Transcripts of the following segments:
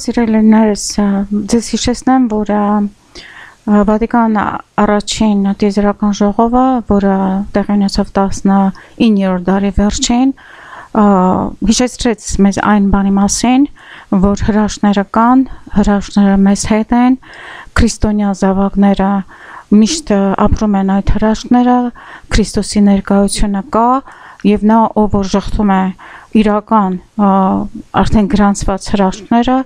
սիրելիներս, ձեզ հիշեցնեմ, որ Վատիկան առաջին տիեզերական ժողովը, որը տեղի ունեցավ 19-րդ դարի վերջին, հիշեցրեց մեզ այն բանի մասին, որ հրաշքները կան, հրաշքները մեզ հետ են, քրիստոնյա զավակները միշտ ապրում են այդ հրաշքները, Քրիստոսի ներկայությունը կա, եւ նա ով որ ժխտում է իրական արդեն գրանցված հրաշքները,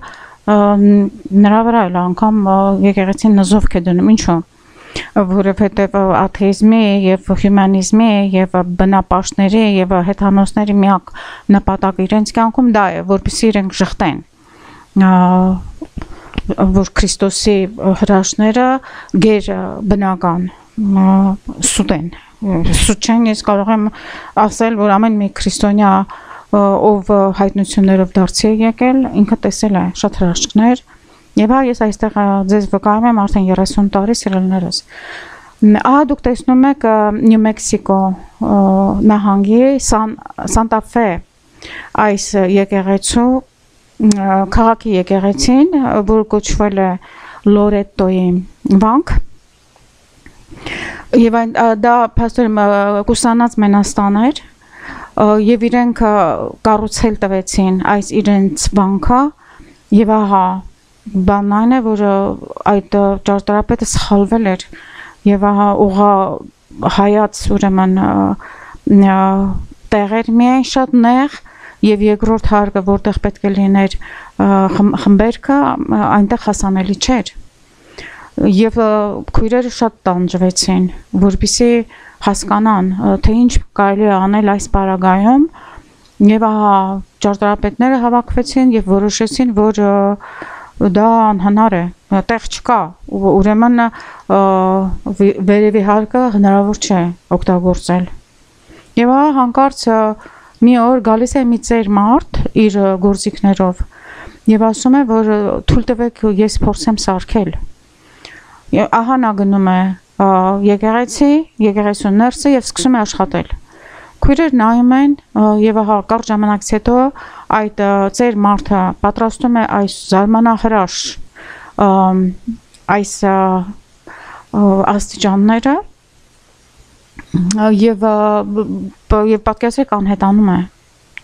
նրա վրա էլ անգամ եկեղեցին նզով է դնում, ինչու՞, որովհետև աթեիզմի եւ հյումանիզմի եւ բնապաշտների եւ հեթանոսների միակ նպատակը իրենց կյանքում դա է, որպեսզի իրենք ժխտեն, որ Քրիստոսի հրաշքները գեր բնական սուտ են, սուտ չեն, ես կարող եմ ասել, որ ամեն մի քրիստոնյա ով հայտնություններով դարձի է եկել, ինքը տեսել է շատ հրաշքներ, եւ հա ես այստեղ ձեզ վկայում եմ արդեն 30 տարի սիրելիներս։ Ահա դուք տեսնում եք Նյու Մեքսիկո նահանգի Սանտա Ֆե այս եկեղեցու քաղաքի եկեղեցին, որ կոչվել է Լորետոյի վանք, եւ դա փաստորեն կուսանած մենաստան էր, եւ իրենք կառուցել տվեցին այս իրենց վանքը, եւ ահա բանն այն է, որ այդ ճարտարապետը սխալվել էր, եւ ահա ուղղա հայաց ուրեմն տեղեր միայն շատ նեղ, եւ երկրորդ հարկը, որտեղ պետք է լիներ խմբերքը, այնտեղ հասանելի չէր, եւ քույրերը շատ տանջվեցին, որպեսզի հասկանան, թե ինչ կարելի է անել այս պարագայում, եւ ահա ճարտարապետները հավաքվեցին եւ որոշեցին, որ դա անհնար է, տեղ չկա, ուրեմն վերևի հարկը հնարավոր չէ օգտագործել։ Եվ ահա հանկարծ մի օր գալիս է մի ծեր մարդ իր գործիքներով եւ ասում է, որ թույլ տվեք ես փորձեմ սարքել։ Ահա նա գնում է եկեղեցու ներսը եւ սկսում է աշխատել։ Քույրերը նայում են եւ ահա կարճ ժամանակից հետո այդ ծեր մարդը պատրաստում է այս զարմանահրաշ այս աստիճանները եւ պատկերացրեք անհետանում է,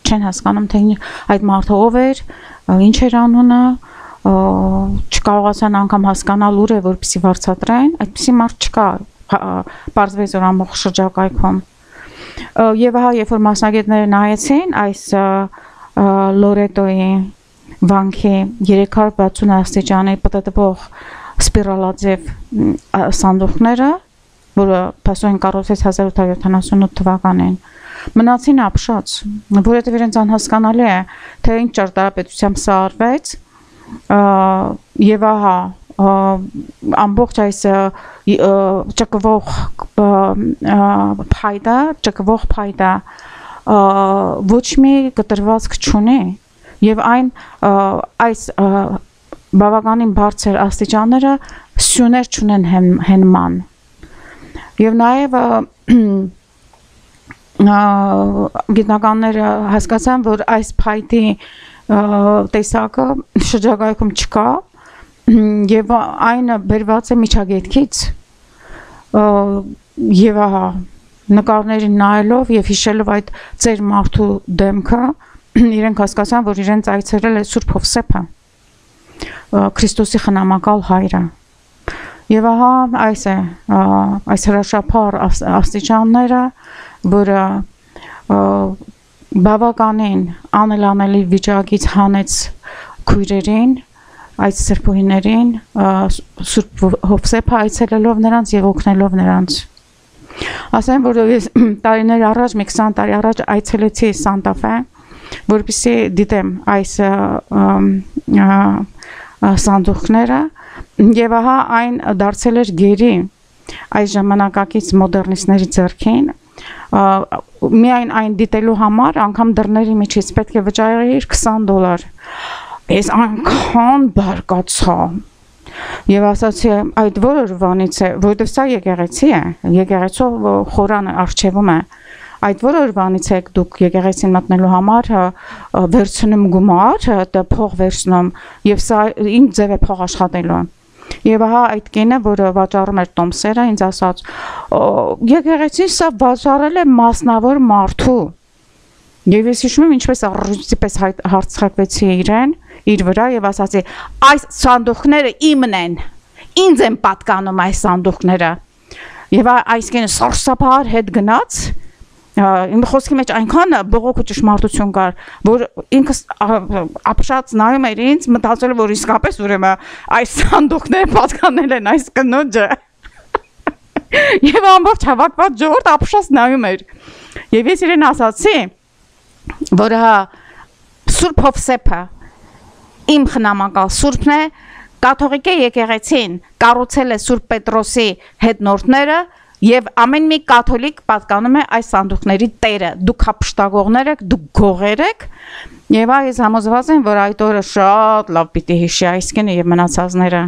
չեն հասկանում թե այդ մարդը ով էր, ինչ էր անունը, չկարողացան անգամ հասկանալ ուր է, որպեսզի վարձատրեն, այդպիսի մարդ չկա, պարզվեց որ ամբողջ շրջակայքում։ Եվ ահա երբ որ մասնագետները նայեցին այս Լորետոյի վանքի 360 աստիճանի պատտվող սպիրալաձև սանդուղքները, որը փաստորեն կառուցվեց 1878 թվականին, մնացին ապշած, որովհետև իրենց անհասկանալի է, թե ինչ ճարտարապետությամբ սա արվեց, եւ ահա ամբողջ այս ճկվող փայտա ոչ մի կտրվածք չունի եւ այն այս բավականին բարձր աստիճանները սյուներ չունեն հենման եւ նաեւ գիտնականները հասկացան, որ այս փայտի տեսակը շրջակայքում չկա եւ այն բերված է միջագետքից եւ ահա նկարներին նայելով եւ հիշելով այդ ծեր մարդու դեմքը իրենք հասկացան, որ իրենց այցելել է Սուրբ Հովսեփը, Քրիստոսի խնամակալ հայրը եւ ահա այս հրաշափառ աստիճանները, որը բավականին անելանելի վիճակից հանեց քույրերին, այդ սրբուհիներին, Սուրբ Հովսեփը այցելելով նրանց եւ օգնելով նրանց։ Ասեմ, որ ես տարիներ առաջ, մի 20 տարի առաջ այցելեցի Սանտա Ֆե, որպեսզի դիտեմ այս սանդուղքները եւ ահա այն դարձել էր գերի այս ժամանակակից մոդեռնիստների ձեռքին, միայն այն դիտելու համար անգամ դռների միջից պետք է վճարեիր $20։ Ես անգամ բարկացա եւ ասացի այդ որը բանից է, որովհետեւ սա եկեղեցի է, եկեղեցու խորանը արխիվում է այդ որորվանից եք դուք եկեղեցին մտնելու համար վերցնում գումար, դա փող վերցնում եւ սա ինչ ձև է փող աշխատելու։ Եվ ահա այդ կինը, որը վաճառում էր տոմսերը, ինձ ասաց, եկեղեցին սա վաճառել է մասնավոր մարդու։ Եվ ես հիշում եմ ինչպես առյուծի պես հարցակվեցի իրեն, իր վրա եւ ասացի, այս սանդուղքները իմն են։ Ինձ են պատկանում այս սանդուղքները։ Եվ այս կինը սարսափահար հետ գնաց, իմ խոսքի մեջ այնքան բողոք ու ճշմարտություն կար, որ ինքս ապշած նայում էր ինձ, մտածել որ իսկապես ուրեմն այս սանդուղքները պատկանել են այս կնոջը։ Եվ ամբողջ հավաքված ժողովուրդ ապշած նայում էր։ Եվ ես իրեն ասացի, որ Սուրբ Հովսեփը իմ խնամակալ Սուրբն է, կաթողիկե եկեղեցին կառուցել է Սուրբ Պետրոսի հետնորդները եւ ամեն մի կաթոլիկ պատկանում է այս սանդուղքների տերը, դուք հապշտակողներ եք, դուք գողեր եք, եւ այս համոզված են, որ այդ օրը շատ լավ պիտի հիշի այս կինը եւ մնացածները։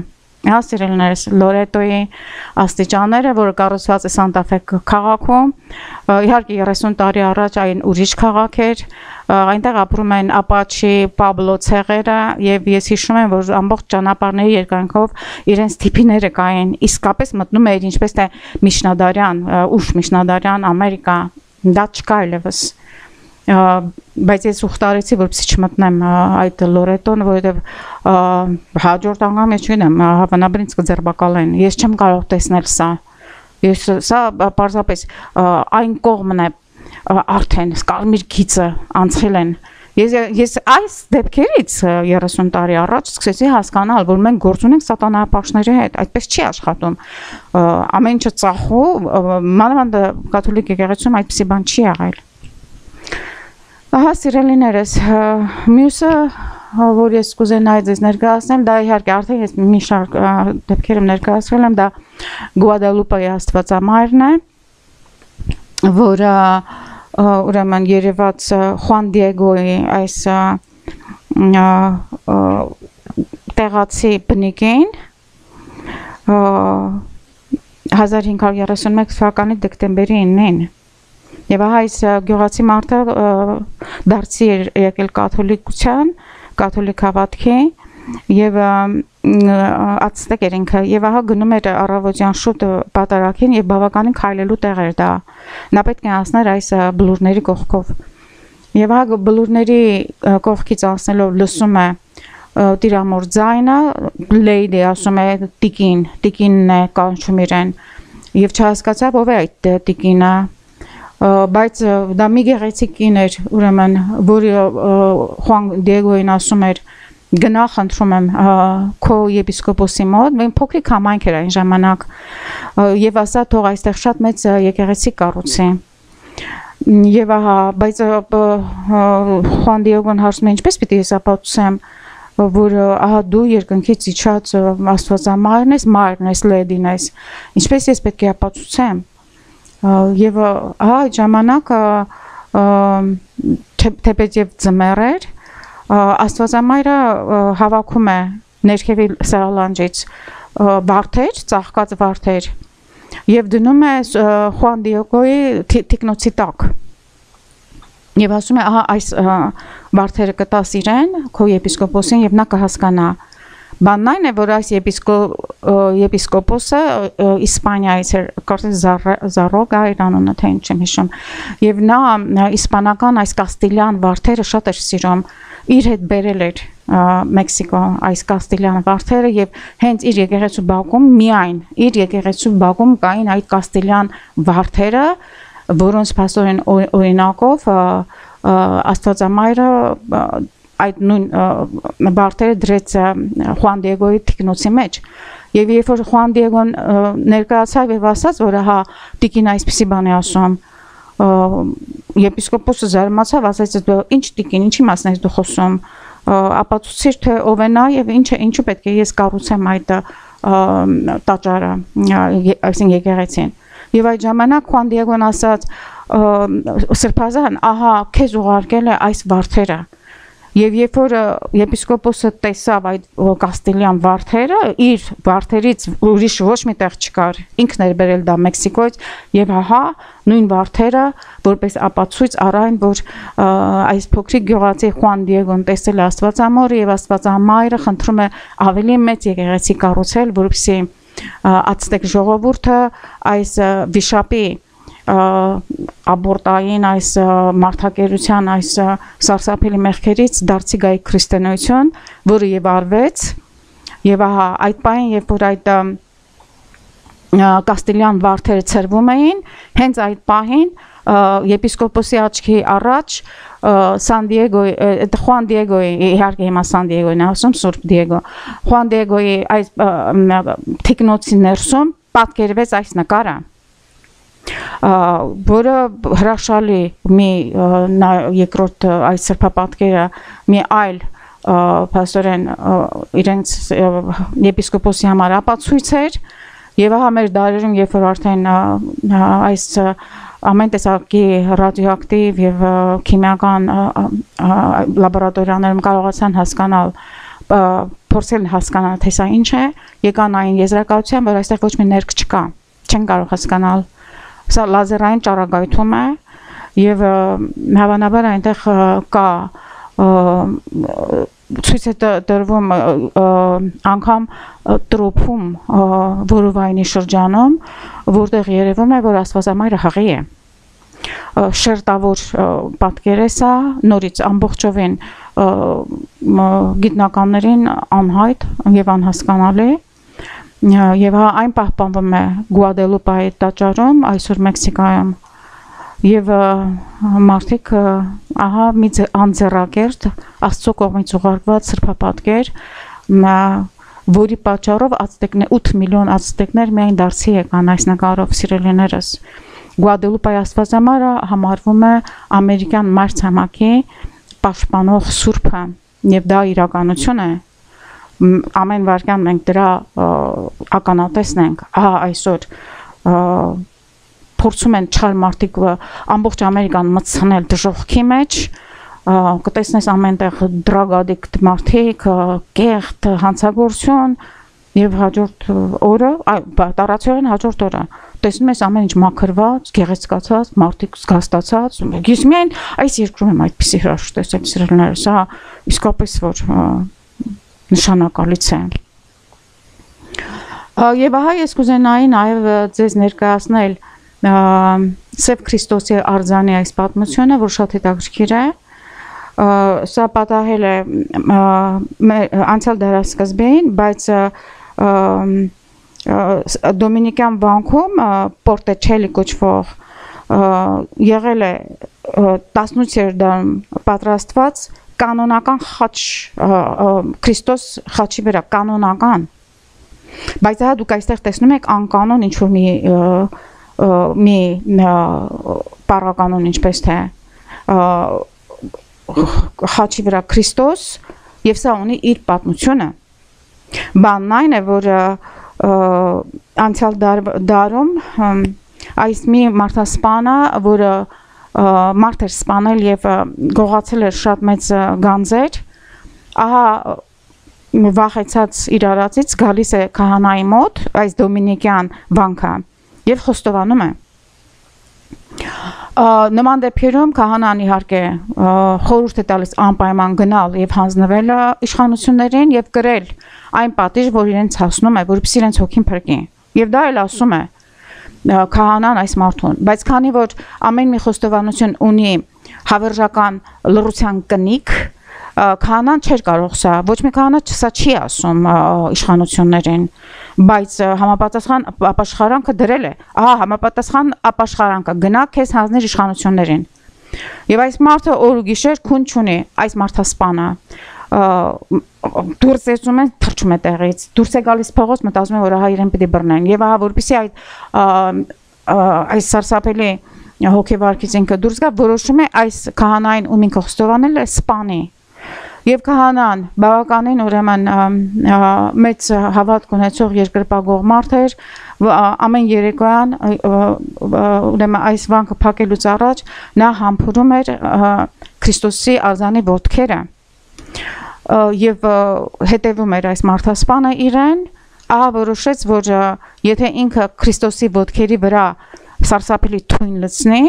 Սիրելիներս, Լորետոյի աստիճանները, որը կառուցված է Սանտա Ֆե քաղաքում, իհարկե 30 տարի առաջ այն ուրիշ քաղաք էր, այնտեղ ապրում են Ապաչի Պաբլո ցեղերը եւ ես հիշում եմ, որ ամբողջ ճանապարհների երկայնքով իրենց թիփիները կային, իսկապես մտնում էր ինչպես թե Միջնադարյան, ուշ Միջնադարյան Ամերիկա, դա չկա այլևս։ Բայց ես ուխտարեցի, որպեսզի չմտնեմ այդ Լորետոն, որովհետև հաջորդ անգամ ես չգիտեմ, հավանաբար ինձ կձերբակալեն։ Ես չեմ կարող տեսնել սա։ Ես սա պարզապես այն կողմն է արդեն կարմիր գիծը անցել են։ Ես այս դեպքերից 30 տարի առաջ սկսեցի հասկանալ, որ մենք գործ ունենք սատանայապաշտների հետ, այդպես չի աշխատում։ Ամեն ինչը ծախու, մանավանդ կաթոլիկ եկեղեցում այդպիսի բան չի եղել։ Ահա սիրելիներս, մյուսը, որ ես կուզենայի ձեզ ներկայացնեմ, դա իհարկե արդեն ես մի շարք դեպքերում ներկայացրել եմ, դա Գուադալուպայի Աստվածամայրն է, որը ուրեմն երևաց Խուան Դիեգոյի այս տեղացի բնիկին 1531 թվականի դեկտեմբերի 9-ին Եվ այս գյուղացի մարդը դարձի էր եկել կաթոլիկության, կաթոլիկ հավատքի եւ ացտեկ էր ինքը եւ ահա գնում էր առավոտյան շուտ պատարակին եւ բավականին քայլելու տեղ էր դա։ Նա պետք է անցներ այս բլուրների կողքով։ Եւ ահա բլուրների կողքից անցնելով լսում է տիրամոր ձայնը, լեյդի ասում է տիկինն է կանչում իրեն եւ չհասկացավ ով է այդ տիկինը բայց դա մի գեղեցիկ կին էր, ուրեմն, որի Խուան Դիեգոյին ասում էր, գնա խնդրում եմ քո եպիսկոպոսի մոտ, մենք փոքրիկ համայնք էր այն ժամանակ, եւ ասա թող այստեղ շատ մեծ եկեղեցի կառուցի։ Եվ ահա, բայց Խուան Դիեգոն հարցնում է, ինչպես պիտի ես ապացուցեմ, որ ահա դու երկնքից իջած Աստվածամայրն ես, մայրն ես, լեդին ես, ինչպես ես պետք է ապացուցեմ։ Եվ այդ ժամանակ թեպետ եւ ձմեռ էր Աստվածամայրը հավաքում է ներքևի սարալանջից վարդեր, ծաղկած վարդեր եւ դնում է Խուան Դիեգոյի թիկնոցի տակ եւ ասում է ահա այս վարդերը կտաս իրեն քո եպիսկոպոսին եւ նա կհասկանա Բանն այն է, որ այս եպիսկոպոսը Իսպանիայից էր, կարծես Զարոգա իր անունը, թե ինչ չեմ հիշում, եւ նա իսպանական այս կաստիլյան վարդերը շատ էր սիրում, իր հետ բերել էր Մեքսիկո այս կաստիլյան վարդերը եւ հենց իր եկեղեցու բակում միայն իր եկեղեցու բակում կային այդ կաստիլյան վարդերը, որոնց փաստորեն օրինակով Աստվածամայրը այդ նույն վարդերը դրեց Խուան Դիեգոյի թիկնոցի մեջ եւ երբ որ Խուան Դիեգոն ներկայացավ եւ ասաց որ հա տիկին այսպեսի բան է ասում եպիսկոպոսը զարմացավ ասաց ինչ տիկին ինչի մասն ես դու խոսում ապացուցիր թե ով է նա եւ ինչու պետք է ես կառուցեմ այդ տաճարը այսինքն եկեղեցին եւ այդ ժամանակ Խուան Դիեգոն ասաց սրբազան ահա քեզ ուղարկել է այս վարդերը Եվ երբ որ եպիսկոպոսը տեսավ այդ կաստիլյան վարդերը, իր վարդերից ուրիշ ոչ մի տեղ չկար, ինքն էր բերել դա Մեքսիկոից, եւ ահա նույն վարդերը որպես ապացույց առայն, որ այս փոքրիկ գյուղացի Խուան Դիեգոն տեսել է Աստվածամորը եւ Աստվածամայրը խնդրում է ավելի մեծ եկեղեցի կառուցել, որովհետեւ ացտեկ ժողովուրդը այս վիշապի աբորտային այս մարդակերության այս սարսափելի մեղքերից դարձի գայ քրիստոնեություն, որը եւ արվեց եւ ահա այդ պահին երբ որ այդ կաստիլյան վարդերը ծրվում էին, հենց այդ պահին եպիսկոպոսի աչքի առաջ Սան Դիեգոյի Խուան Դիեգոյի իհարկե հիմա Սան Դիեգոյն է ասում Սուրբ Դիեգո Խուան Դիեգոյի այս թիկնոցի ներսում պատկերվեց այս նկարը որը հրաշալի մի երկրորդ այս սրբապատկերը մի այլ փաստորեն իրենց եպիսկոպոսի համար ապացույց էր եւ ահա մեր դարերում երբ որ արդեն այս ամեն տեսակի ռադիոակտիվ եւ քիմիական լաբորատորիաներում կարողացան հասկանալ փորձել հասկանալ թե սա ինչ է եկան այն եզրակացության որ այստեղ ոչ մի ներք չկա չեն կարող հասկանալ սա լազերային ճառագայթում է եւ հավանաբար այնտեղ կա ցույց է տրվում անգամ տրոփում որովայնի շրջանում որտեղ երևում է որ Աստվածամայրը հղի է շերտավոր պատկեր է սա նորից ամբողջովին գիտնականներին անհայտ եւ անհասկանալի եւ այն պահպանվում է Գուադելուպայի տաճարում այսօր Մեքսիկայում եւ մարդիկ ահա մի անձեռակերտ Աստծո կողմից ուղարկված սրբապատկեր որի պատճառով 8 միլիոն ացտեկներ միայն դարձի եկան այս նկարով սիրելիներս Գուադելուպայի Աստվածամայրը համարվում է ամերիկյան մայրցամաքի պաշտպանող սուրբը եւ դա իրականություն է ամեն վարքյան մենք դրա ականատեսն ենք ահա այսօր փորձում են չար մարդիկ ամբողջ Ամերիկան մտցնել դժոխքի մեջ կտեսնես ամենտեղ drug addict մարդիկ կեղտ հանցագործություն եւ հաջորդ օրը տարածորեն հաջորդ օրը տեսնում ես ամեն ինչ մաքրված գեղեցկացած մարդիկ զգաստացած ես միայն այս երկրում եմ այդպիսի հրաշք տեսել սիրելիներ սա իսկապես որ նշանակալից է եւ ահա ես կուզենայի նաեւ ձեզ ներկայացնել Սև Քրիստոսի արձանի այս պատմությունը, որ շատ հետաքրքիր է, սա պատահել է անցյալ դարասկզբին, բայց Դոմինիկյան վանքում Պորտեչելի կոչվող եղել է 18-րդ դարում պատրաստված կանոնական խաչ Քրիստոս խաչի վրա կանոնական, բայց ահա դուք այստեղ տեսնում եք անկանոն ինչ-որ մի պարականոն ինչպես թե խաչի վրա Քրիստոս եւ սա ունի իր պատմությունը բանն այն է որ անցյալ դարում այս մի մարդասպանը որը մարդ էր սպանել եւ գողացել էր շատ մեծ գանձեր ահա վախեցած իր արածից գալիս է քահանայի մոտ այս դոմինիկյան վանքը եւ խոստովանում է նման դեպքերում քահանան իհարկե խորհուրդ է տալիս անպայման գնալ եւ հանձնվել իշխանություններին եւ կրել այն պատիժ որ իրենց հասնում է որպեսզի իրենց հոգին փրկի եւ դա էլ ասում է քահանան այս մարդուն բայց քանի որ ամեն մի խոստովանություն ունի հավերժական լռության կնիկ քահանան չէր կարող սա ոչ մի քահանա սա չի ասում իշխանություններին բայց համապատասխան ապաշխարանքը դրել է ահա համապատասխան ապաշխարանքը գնա քեզ հանձնիր իշխանություններին եւ այս մարդը օր ու գիշեր քուն չունի այս մարդասպանը դուրս եկում են թռչում է տեղից դուրս է գալիս փողոց մտածում է որ ահա իրեն պիտի բռնեն եւ ահա որպեսի այս սարսափելի հոգեվարքից ինքը դուրս գա որոշում է այս քահանային ում ինքը խոստովանել է սպանի Եվ քահանան բավականին ուրեմն մեծ հավատք ունեցող երկրպագող մարդ էր ամեն երեկոյան ուրեմն այս վանքը փակելուց առաջ նա համբուրում էր Քրիստոսի արձանի ոտքերը եւ հետևում էր այս մարդասպանը իրեն, ահա որոշեց, որ եթե ինքը Քրիստոսի ոտքերի վրա սարսափելի թույն լցնի,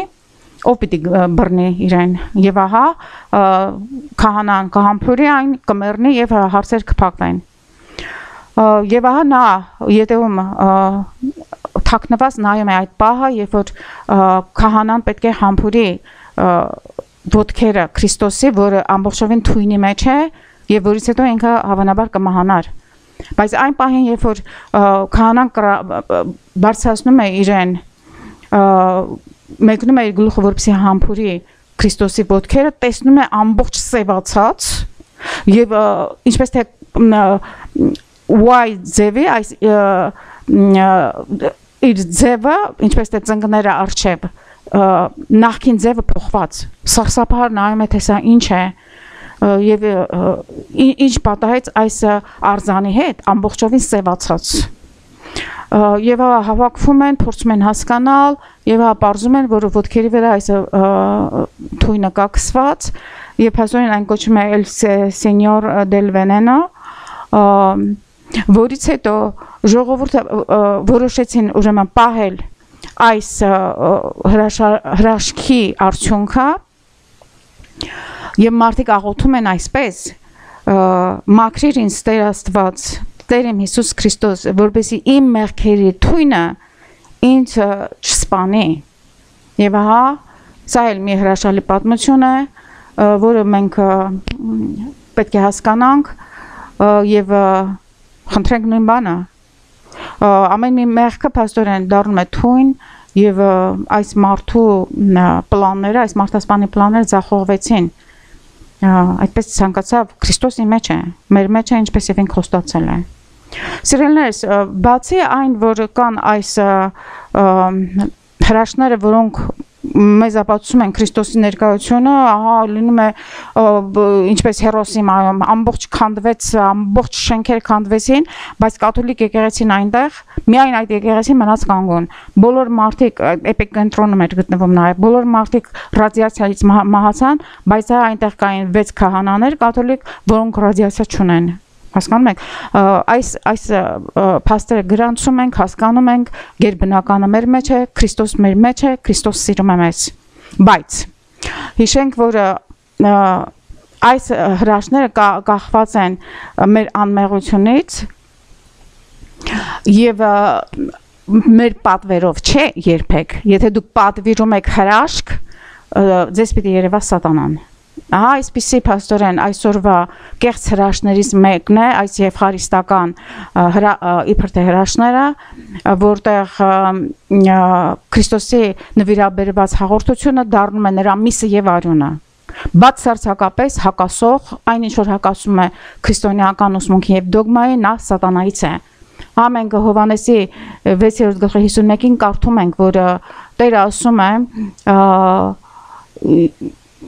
ով պիտի բռնի իրեն, եւ ահա քահանան կհամբուրի այն կմեռնի եւ հարցեր կփակվեն։ Եվ ահա նա ետևում թաքնված նայում է այդ պահը, երբ որ քահանան պետք է համբուրի ոտքերը Քրիստոսի, որը ամբողջովին թույնի մեջ է եւ որից հետո ինքը հավանաբար կմահանար։ Բայց այն պահին, երբ որ քահանան բարձրացնում է իրեն, մեկնում է իր գլուխը, որպեսզի համբուրի Քրիստոսի ոտքերը, տեսնում է ամբողջ սևացած եւ ինչպես թե Y ձևի այս իր ձևը, ինչպես թե ծնկները առջև նախքին ձևը փոխված, սարսափահար նայում է, թե սա ինչ է եւ ինչ պատահեց այս արձանի հետ, ամբողջովին սևացած։ Եվ հավաքվում են, փորձում են հասկանալ եւ պարզում են, որ ոտքերի վրա այս թույնը կա կսված եւ փաստորեն այն կոչվում է El Señor del Veneno, որից հետո ժողովուրդը որոշեցին ուրեմն պահել այս հրաշքի արդյունքը եւ մարդիկ աղոթում են այսպես մաքրիր ինձ Տեր Աստված Տեր իմ Հիսուս Քրիստոս որպեսզի իմ մեղքերի թույնը ինձ չսպանի եւ ահա սա էլ մի հրաշալի պատմություն է որը մենք պետք է հասկանանք եւ խնդրենք նույն բանը ամեն մի մեղքը փաստորեն դառնում է թույն եւ այս մարդու պլանները այս մարդասպանի պլանները ձախողվեցին այդպես ցանկացավ Քրիստոսի մեջ է մեր մեջ է ինչպես եւ ինք խոստացել է Սիրելիներս բացի այն որ կան այս հրաշքները որոնք մեզ ապացուցում են Քրիստոսի ներկայությունը, ահա լինում է ինչպես Հերոսիմայում ամբողջ քանդվեց, ամբողջ շենքեր քանդվեցին, բայց կաթոլիկ եկեղեցին այնտեղ միայն այդ եկեղեցին մնաց կանգուն։ Բոլոր մարդիկ էպիկենտրոնում էր գտնվում նաև, բոլոր մարդիկ ռադիացիայից մահացան, բայց այնտեղ կային 6 քահանաներ կաթոլիկ, որոնք ռադիացիա չունեն։ Հասկանում եք, այս փաստերը գրանցում ենք, հասկանում ենք, գերբնականը մեր մեջ է, Քրիստոս մեր մեջ է, Քրիստոս սիրում է մեզ։ Բայց հիշենք, որ այս հրաշքները կախված են մեր անմեղությունից եւ մեր պատվերով չէ երբեք, եթե դուք պատվիրում եք հրաշք, ձեզ պիտի երևա սատանան։ Ահա այսպիսի փաստորեն այսօրվա կեղծ հրաշքներից մեկն է այս եվխարիստական իբր թե հրաշքները, որտեղ Քրիստոսի նվիրաբերված հաղորդությունը դառնում է նրա միսը եւ արյունը։ Բացարձակապես հակասող, այն ինչ որ հակասում է քրիստոնեական ուսմունքի եւ դոգմայի, նա սատանայից է։ Ամեն Հովհաննեսի 6-րդ գլխի 51-ին կարդում ենք, որ Տերը ասում է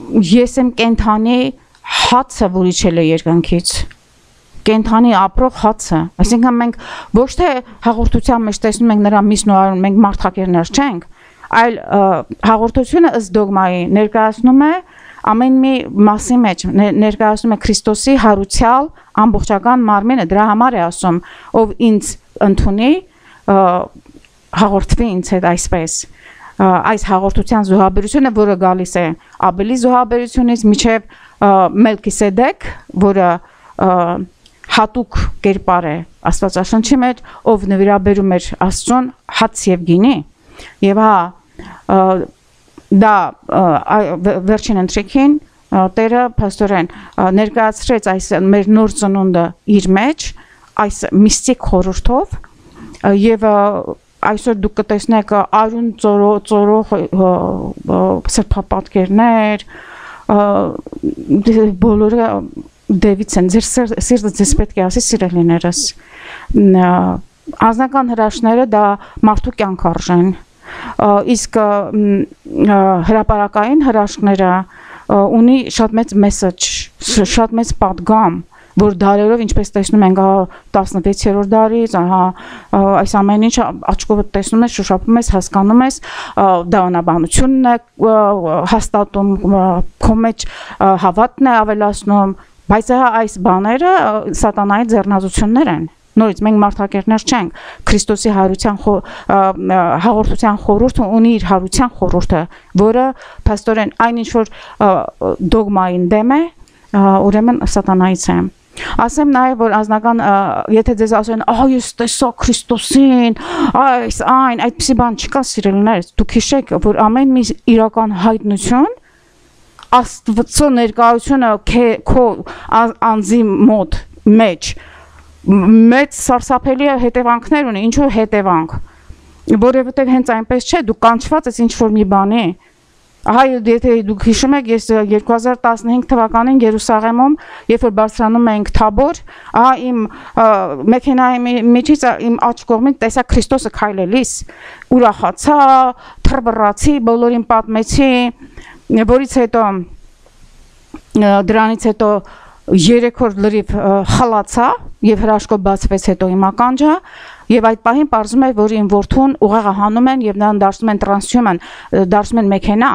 Ես եմ կենթանի հացը, որ իջել է երկնքից, կենթանի ապրող հացը, այսինքն մենք ոչ թե հաղորդության մեջ տեսնում ենք նրա միսն ու արյունը, մենք մարդակերներ չենք, այլ հաղորդությունը ըստ դոգմայի ներկայացնում է ամեն մի մասի մեջ, ներկայացնում է Քրիստոսի հարուցյալ ամբողջական մարմինը, դրա համար է ասում, ով ինձ ընդունի, հաղորդվի ինձ հետ այսպես այս հաղորդության զոհաբերությունը, որը գալիս է Աբելի զոհաբերությունից մինչև Մելքիսեդեկ, որը հատուկ կերպար է Աստվածաշնչի մեջ, ով նվիրաբերում էր Աստծուն հաց եւ գինի, եւ դա վերջին ընթրիքին Տերը փաստորեն ներկայացրեց այս մեր նոր ծնունդը իր մեջ, այս միստիկ խորհրդով եւ այսօր դուք կտեսնեք արյուն ծորող սրբապատկերներ, բոլորը դևից են, ձեր սիրտը ձեզ պետք է ասի սիրելիներս, անձնական հրաշքները դա մարդու կյանք արժեն, իսկ հրապարակային հրաշքները ունի շատ մեծ մեսեջ, շատ մեծ պատգամ, որ դարերով ինչպես տեսնում ենք 16-րդ դարից, այս ամեն ինչ աչքով տեսնում ես, շոշափում ես, հասկանում ես, դավանաբանությունն է հաստատում, քո մեջ հավատն է ավելացնում, Բայց այս բաները սատանայի ձեռնազություններ են։ Նորից մենք մարդակերտներ չենք։ Քրիստոսի հաղորդության խորհուրդը ունի իր հարության խորհուրդը, որը փաստորեն այնինչ որ դոգմային դեմ է, ուրեմն սատանայից է։ Ասեմ նաև որ անձնական եթե ձեզ ասեն ես տեսա Քրիստոսին, այն այդպիսի բան չկա սիրելիներս, դուք հիշեք որ ամեն մի իրական հայտնություն Աստծո ներկայությունը քո անձի մոտ մեջ մեծ սարսափելի հետևանքներ ունի, ինչու հետևանք, որովհետև հենց այնպես չէ, դու կանչված ես ինչ-որ մի բանի, եթե դուք հիշում եք, ես 2015 թվականին Երուսաղեմում, երբ որ բարձրանում էինք Թաբոր, իմ մեքենայի միջից իմ աջ կողմից տեսա Քրիստոսը քայլելիս, ուրախացա, թռվռացի, բոլորին պատմեցի, որից հետո դրանից հետո 3 օր լրիվ խլացա եւ հրաշքով բացվեց հետո իմ ականջը եւ այդ պահին պարզում է որ իմ որդուն ուղեղը հանում են եւ նրան դարձնում են տրանսհյուման դարձնում են մեքենա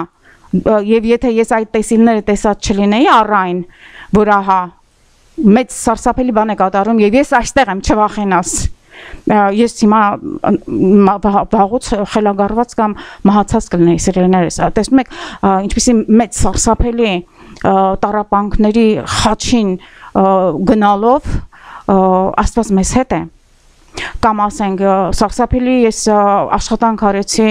եւ եթե ես այդ տեսիլները տեսած չլինեի առայն որ ահա մեծ սարսափելի բան է կատարում եւ ես այստեղ եմ չվախենաս ես հիմա վաղուց խելագարված կամ մահացած կլինեի սիրելիներս տեսնում եք ինչպեսի մեծ սարսափելի տարապանքների խաչին գնալով Աստված մեզ հետ է կամ ասենք սարսափելի ես աշխատանք արեցի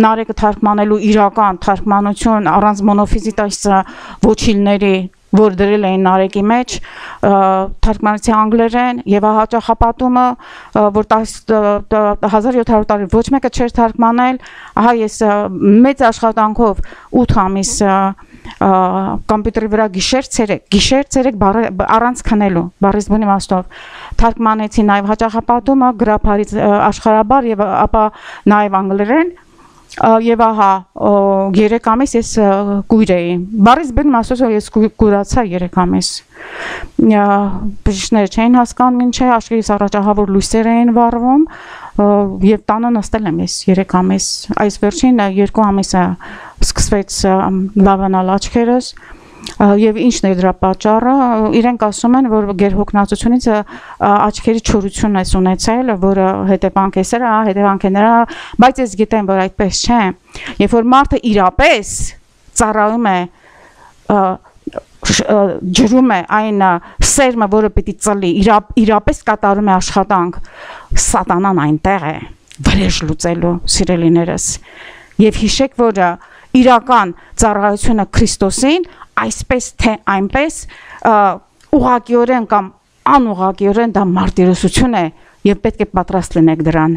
նարեկը թարգմանելու իրական թարգմանություն առանց մոնոֆիզիտայս ոչիլների որ դրել էին նարեկի մեջ թարգմանեցի անգլերեն եւ հաճախապատումը որ 1700 տարի ոչ մեկը չէր թարգմանել ահա ես մեծ աշխատանքով 8 ամիս կոմպյուտերի վրա գիշեր ցերեկ առանց քնելու բառիզբոնի մաստով թարգմանեցի նաեւ հաճախապատումը գրափարից աշխարհաբար եւ ապա նաեւ անգլերեն եւ ահա 3 ամիս ես կույր էի բառիզբոնի մաստով ես կուրացա 3 ամիս բժիշկները չէին հասկանում ինչ է աշխարհից առաջահայտ լույսեր էին վառվում եւ տանը նստել եմ ես 3 ամիս այս վերջին 2 ամիսը սկսվեց լավանալ աչքերս եւ ինչն է դրա պատճառը իրենք ասում են որ գերհոգնածությունից աչքերի չորություն է ունեցել որը հետևանք է սրա հետևանք է նրա բայց ես գիտեմ որ այդպես չէ երբ որ մարդը իրապես ծառայում է ջրում է այն սերմը որը պիտի ծլի իրապես կատարում է աշխատանք սատանան այնտեղ է վրեժ լուծելու սիրելիներս եւ հիշեք որ իրական ծառայությունը Քրիստոսին այսպես թե այնպես ուղղակիորեն կամ անուղղակիորեն դա մարտիրոսություն է եւ պետք է պատրաստ լինեք դրան